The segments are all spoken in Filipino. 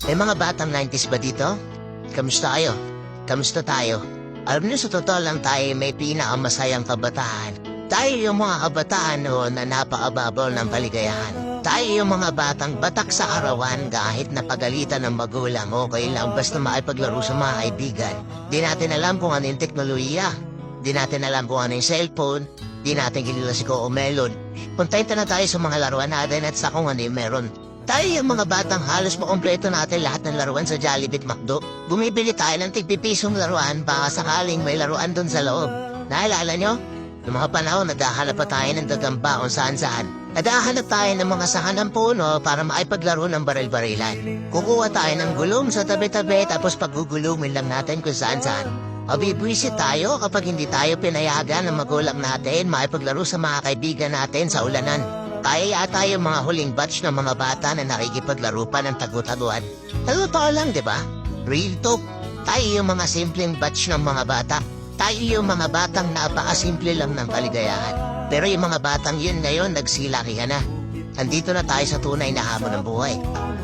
May mga batang 90s ba dito? Kamusta kayo? Kamusta tayo? Alam niyo sa totoo lang tayo may pinakamasayang kabataan. Tayo yung mga kabataan noon na napakababaw ng kaligayahan. Tayo yung mga batang batak sa arawan kahit napagalitan ng magulang okay lang basta maipaglaro sa mga kaibigan. Di natin alam kung ano yung teknolohiya. Di natin alam kung ano yung cellphone. Di natin kilala si Coco Melon. Puntayin na tayo sa mga laruan natin at sa kung ano yung meron. Tayo yung mga batang halos makompleto natin lahat ng laruan sa Jollibee at McDo. Bumibili tayo ng tig-pipisong laruan baka sakaling may laruan doon sa loob. Naalala nyo? Noong mga panahon, naghahanap pa tayo ng gagamba kung saan-saan. Naghahanap tayo ng mga sahan ng puno para maipaglaro ng baril-barilan. Kukuha tayo ng gulong sa tabi-tabi tapos paggugulumin lang natin kung saan-saan. Mabibwisit tayo kapag hindi tayo pinayagan ng magulang natin maipaglaro sa mga kaibigan natin sa ulanan. Tayo yata yung mga huling batch ng mga bata na nakikipaglaro pa ng tagu-taguan. Totoo lang, di ba? Real talk. Tayo yung mga simpleng batch ng mga bata. Tayo yung mga batang napakasimple lang ng kaligayahan. Pero yung mga batang yun ngayon nagsilakihan na. Nandito na tayo sa tunay na hamon ng buhay.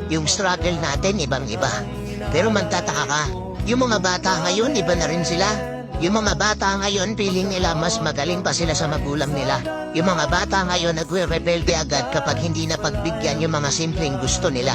Yung struggle natin ibang-iba. Pero magtataka ka, yung mga bata ngayon iba na rin sila. Yung mga bata ngayon feeling nila mas magaling pa sila sa magulang nila. Yung mga bata ngayon nagre-rebelde agad kapag hindi na pagbigyan yung mga simpleng gusto nila.